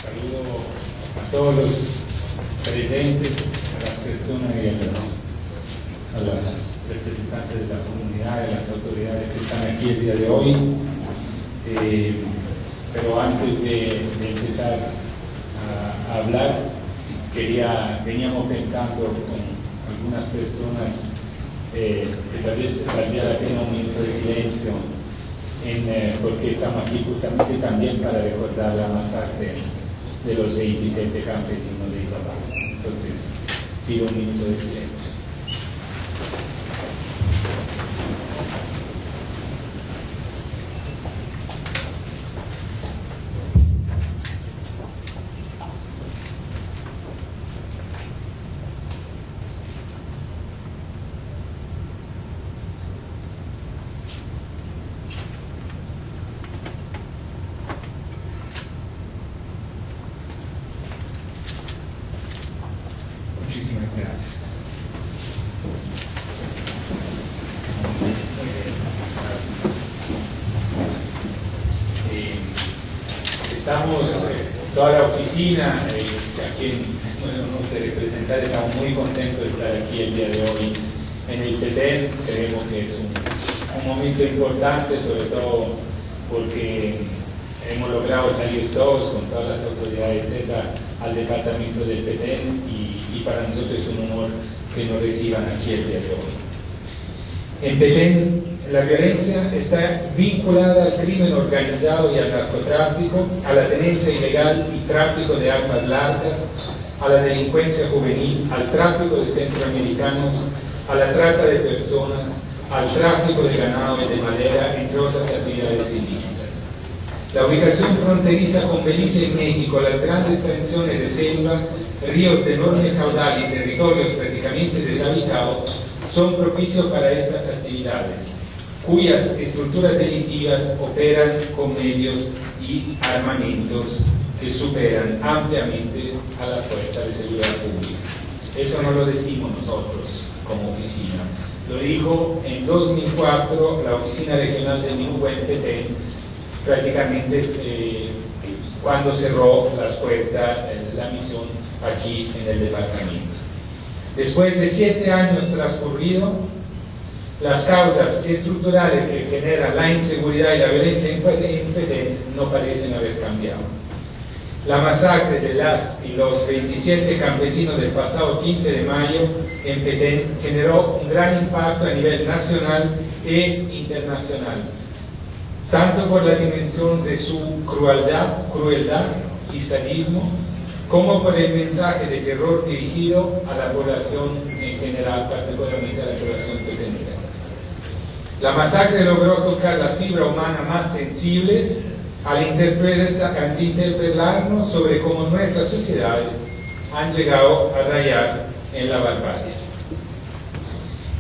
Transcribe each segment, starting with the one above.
Saludo a todos los presentes, a las personas y a las representantes de las comunidades, las autoridades que están aquí el día de hoy. Pero antes de empezar a hablar, veníamos pensando con algunas personas que tal vez valdría la pena un minuto de silencio, porque estamos aquí justamente también para recordar la masacre de los 27 campesinos de Izabal. Entonces, pido un minuto de silencio. Muchísimas gracias. Estamos, toda la oficina, a quien nos de representar, estamos muy contentos de estar aquí el día de hoy en el Petén. Creemos que es un momento importante, sobre todo porque hemos logrado salir todos, con todas las autoridades, etcétera, al departamento del Petén, y para nosotros es un honor que nos reciban aquí el día de hoy. En Petén, la violencia está vinculada al crimen organizado y al narcotráfico, a la tenencia ilegal y tráfico de armas largas, a la delincuencia juvenil, al tráfico de centroamericanos, a la trata de personas, al tráfico de ganado y de madera, entre otras actividades ilícitas. La ubicación fronteriza con Belice en México, las grandes tensiones de selva, ríos de enorme caudal y territorios prácticamente deshabitados son propicios para estas actividades, cuyas estructuras delictivas operan con medios y armamentos que superan ampliamente a las fuerzas de seguridad pública. Eso no lo decimos nosotros como oficina, lo dijo en 2004 la Oficina Regional de Minúa en Petén, prácticamente cuando cerró las puertas la misión aquí en el departamento. Después de 7 años transcurridos, las causas estructurales que generan la inseguridad y la violencia en Petén no parecen haber cambiado. La masacre de las y los 27 campesinos del pasado 15 de mayo en Petén generó un gran impacto a nivel nacional e internacional, tanto por la dimensión de su crueldad y sadismo, como por el mensaje de terror dirigido a la población en general, particularmente a la población petenera. La masacre logró tocar la fibra humana más sensibles al interpelarnos sobre cómo nuestras sociedades han llegado a rayar en la barbarie.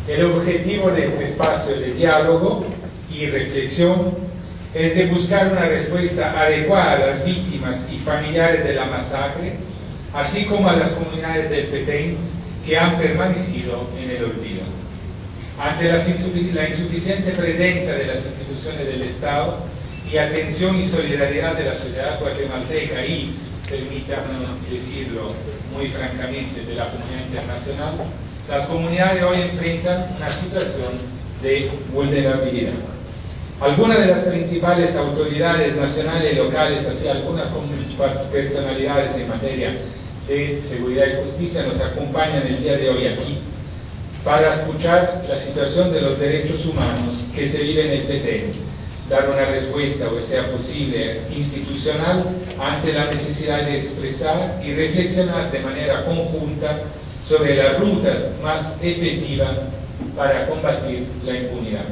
El objetivo de este espacio de diálogo y reflexión es de buscar una respuesta adecuada a las víctimas y familiares de la masacre, así como a las comunidades del Petén que han permanecido en el olvido. Ante la insuficiente presencia de las instituciones del Estado y atención y solidaridad de la sociedad guatemalteca y, permítanme decirlo muy francamente, de la comunidad internacional, las comunidades hoy enfrentan una situación de vulnerabilidad. Algunas de las principales autoridades nacionales y locales, así algunas personalidades en materia de seguridad y justicia, nos acompañan el día de hoy aquí para escuchar la situación de los derechos humanos que se vive en el Petén, dar una respuesta, o sea posible, institucional ante la necesidad de expresar y reflexionar de manera conjunta sobre las rutas más efectivas para combatir la impunidad.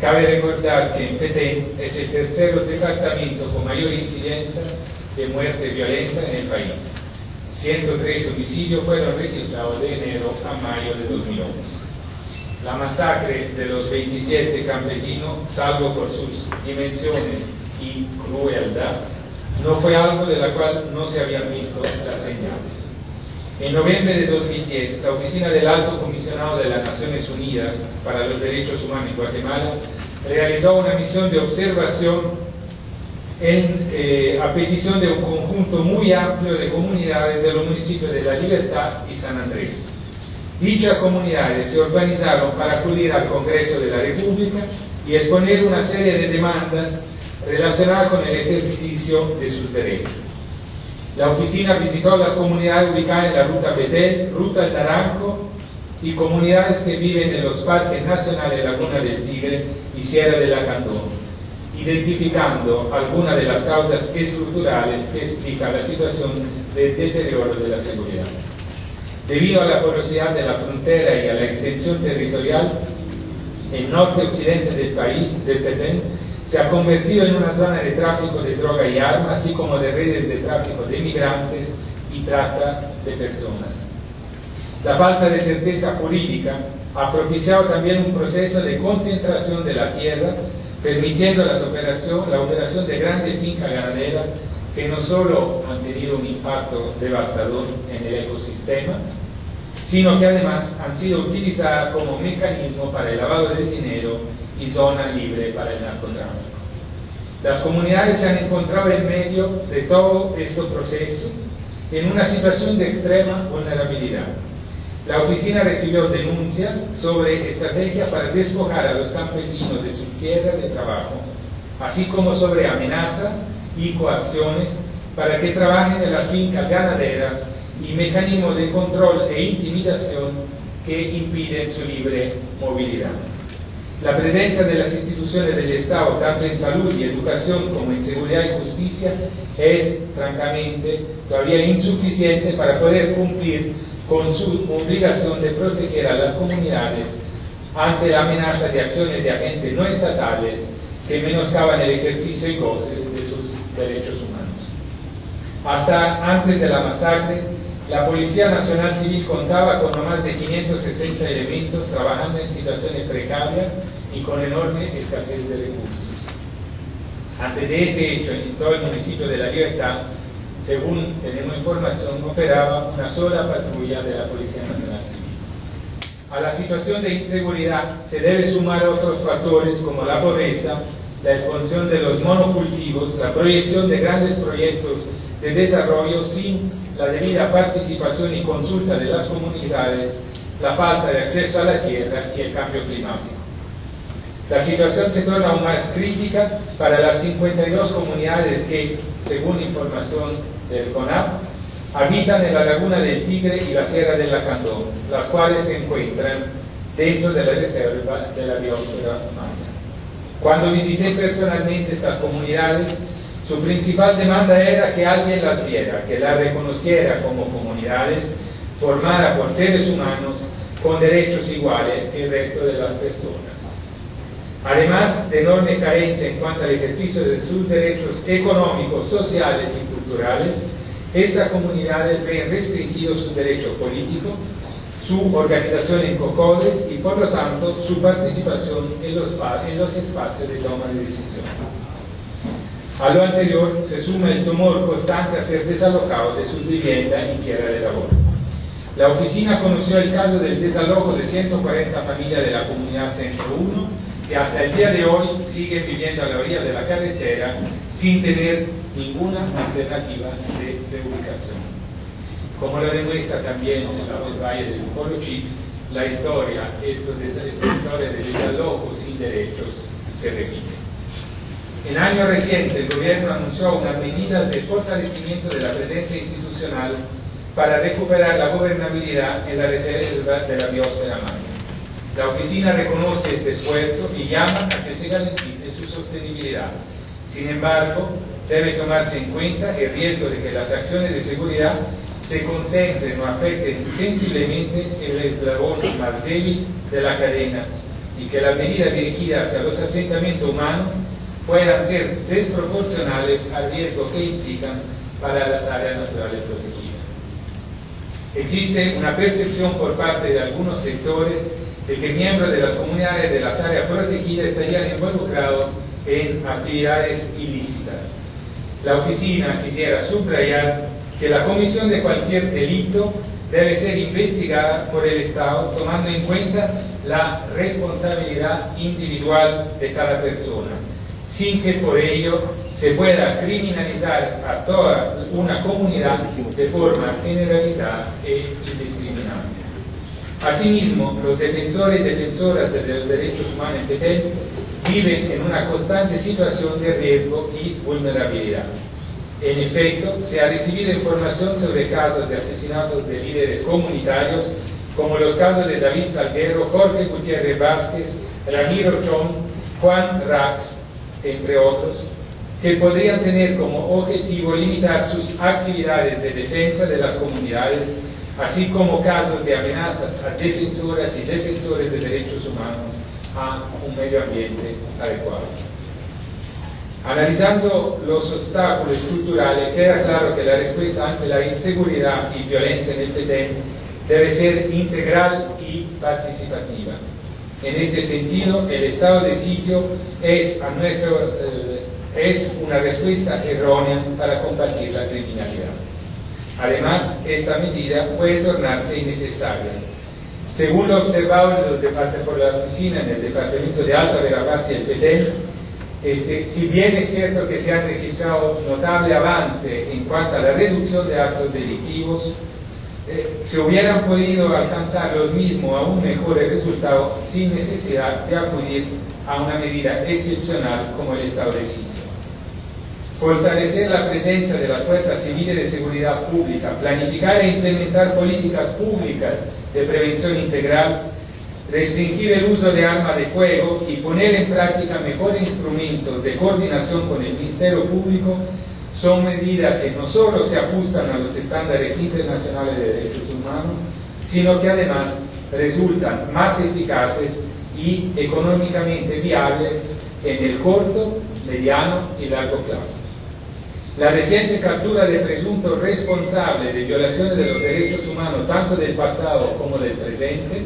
Cabe recordar que en Petén es el tercer departamento con mayor incidencia de muerte violenta en el país. 103 homicidios fueron registrados de enero a mayo de 2011. La masacre de los 27 campesinos, salvo por sus dimensiones y crueldad, no fue algo de la cual no se habían visto las señales. En noviembre de 2010, la Oficina del Alto Comisionado de las Naciones Unidas para los Derechos Humanos en Guatemala realizó una misión de observación a petición de un conjunto muy amplio de comunidades de los municipios de La Libertad y San Andrés. Dichas comunidades se organizaron para acudir al Congreso de la República y exponer una serie de demandas relacionadas con el ejercicio de sus derechos. La oficina visitó las comunidades ubicadas en la Ruta Betel, Ruta El Naranjo y comunidades que viven en los parques nacionales Laguna del Tigre y Sierra de Lacandón, identificando algunas de las causas estructurales que explican la situación de deterioro de la seguridad. Debido a la porosidad de la frontera y a la extensión territorial, el norte-occidente del país, del Petén, se ha convertido en una zona de tráfico de droga y armas, así como de redes de tráfico de migrantes y trata de personas. La falta de certeza jurídica ha propiciado también un proceso de concentración de la tierra, permitiendo la operación de grandes fincas ganaderas que no solo han tenido un impacto devastador en el ecosistema, sino que además han sido utilizadas como mecanismo para el lavado de dinero y zona libre para el narcotráfico. Las comunidades se han encontrado en medio de todo este proceso en una situación de extrema vulnerabilidad. La oficina recibió denuncias sobre estrategias para despojar a los campesinos de su tierra de trabajo, así como sobre amenazas y coacciones para que trabajen en las fincas ganaderas y mecanismos de control e intimidación que impiden su libre movilidad. La presencia de las instituciones del Estado, tanto en salud y educación como en seguridad y justicia, es francamente todavía insuficiente para poder cumplir con su obligación de proteger a las comunidades ante la amenaza de acciones de agentes no estatales que menoscaban el ejercicio y goce de sus derechos humanos. Hasta antes de la masacre, la Policía Nacional Civil contaba con no más de 560 elementos trabajando en situaciones precarias y con enorme escasez de recursos. Antes de ese hecho, en todo el municipio de La Libertad, según tenemos información, operaba una sola patrulla de la Policía Nacional Civil. A la situación de inseguridad se debe sumar otros factores como la pobreza, la expansión de los monocultivos, la proyección de grandes proyectos de desarrollo sin la debida participación y consulta de las comunidades, la falta de acceso a la tierra y el cambio climático. La situación se torna aún más crítica para las 52 comunidades que, según información del CONAP, habitan en la Laguna del Tigre y la Sierra de Lacandón, las cuales se encuentran dentro de la reserva de la biosfera maya. Cuando visité personalmente estas comunidades, su principal demanda era que alguien las viera, que las reconociera como comunidades formadas por seres humanos con derechos iguales que el resto de las personas. Además de enorme carencia en cuanto al ejercicio de sus derechos económicos, sociales y culturales, estas comunidades ven restringidos sus derechos políticos, su organización en COCODES y por lo tanto su participación en los espacios de toma de decisión. A lo anterior se suma el temor constante a ser desalojados de sus viviendas y tierra de labor. La oficina conoció el caso del desalojo de 140 familias de la comunidad Centro 1 que hasta el día de hoy siguen viviendo a la orilla de la carretera sin tener ninguna alternativa de ubicación. Como lo demuestra también el Valle del Polochit, la historia, esta historia de desalojo sin derechos se repite. En años recientes el gobierno anunció unas medidas de fortalecimiento de la presencia institucional para recuperar la gobernabilidad en la reserva de la biosfera maya. La oficina reconoce este esfuerzo y llama a que se garantice su sostenibilidad. Sin embargo, debe tomarse en cuenta el riesgo de que las acciones de seguridad se concentren o afecten sensiblemente el eslabón más débil de la cadena y que las medidas dirigidas hacia los asentamientos humanos puedan ser desproporcionales al riesgo que implican para las áreas naturales protegidas. Existe una percepción por parte de algunos sectores de que miembros de las comunidades de las áreas protegidas estarían involucrados en actividades ilícitas. La oficina quisiera subrayar que la comisión de cualquier delito debe ser investigada por el Estado tomando en cuenta la responsabilidad individual de cada persona sin que por ello se pueda criminalizar a toda una comunidad de forma generalizada e indiscriminada. Asimismo, los defensores y defensoras de los derechos humanos en Petén viven en una constante situación de riesgo y vulnerabilidad. En efecto, se ha recibido información sobre casos de asesinatos de líderes comunitarios, como los casos de David Salguero, Jorge Gutiérrez Vázquez, Ramiro Chon, Juan Rax, entre otros, que podrían tener como objetivo limitar sus actividades de defensa de las comunidades, así como casos de amenazas a defensoras y defensores de derechos humanos a un medio ambiente adecuado. Analizando los obstáculos estructurales, queda claro que la respuesta ante la inseguridad y violencia en el Petén debe ser integral y participativa. En este sentido, el estado de sitio es una respuesta errónea para combatir la criminalidad. Además, esta medida puede tornarse innecesaria. Según lo observado por la oficina en el departamento de Alta Verapaz y el Petén, si bien es cierto que se ha registrado notable avance en cuanto a la reducción de actos delictivos, se hubieran podido alcanzar los mismos aún mejores resultados sin necesidad de acudir a una medida excepcional como el estado de sitio. Fortalecer la presencia de las fuerzas civiles de seguridad pública, planificar e implementar políticas públicas de prevención integral, restringir el uso de armas de fuego y poner en práctica mejores instrumentos de coordinación con el Ministerio Público son medidas que no solo se ajustan a los estándares internacionales de derechos humanos, sino que además resultan más eficaces y económicamente viables en el corto, mediano y largo plazo. La reciente captura de presuntos responsables de violaciones de los derechos humanos, tanto del pasado como del presente,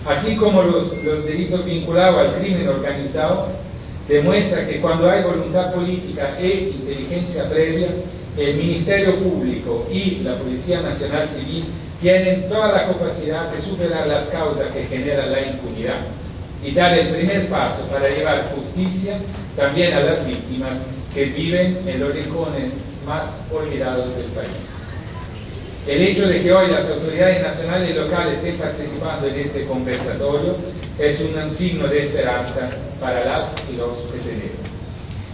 así como los delitos vinculados al crimen organizado, demuestra que cuando hay voluntad política e inteligencia previa, el Ministerio Público y la Policía Nacional Civil tienen toda la capacidad de superar las causas que generan la impunidad y dar el primer paso para llevar justicia también a las víctimas que viven en los rincones más olvidados del país. El hecho de que hoy las autoridades nacionales y locales estén participando en este conversatorio es un signo de esperanza para las y los peteneros.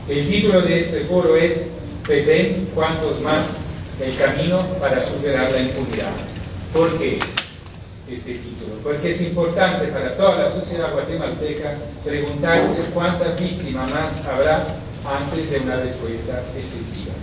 El título de este foro es Petén, cuantos más, el camino para superar la impunidad. ¿Por qué este título? Porque es importante para toda la sociedad guatemalteca preguntarse cuántas víctimas más habrá antes de una respuesta efectiva.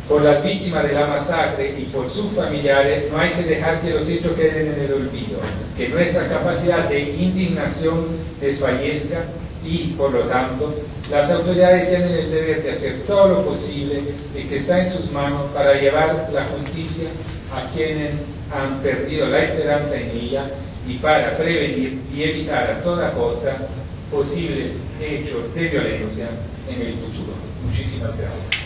Por las víctimas de la masacre y por sus familiares no hay que dejar que los hechos queden en el olvido, que nuestra capacidad de indignación desfallezca y, por lo tanto, las autoridades tienen el deber de hacer todo lo posible y que está en sus manos para llevar la justicia a quienes han perdido la esperanza en ella y para prevenir y evitar a toda costa posibles hechos de violencia en el futuro. Muchísimas gracias.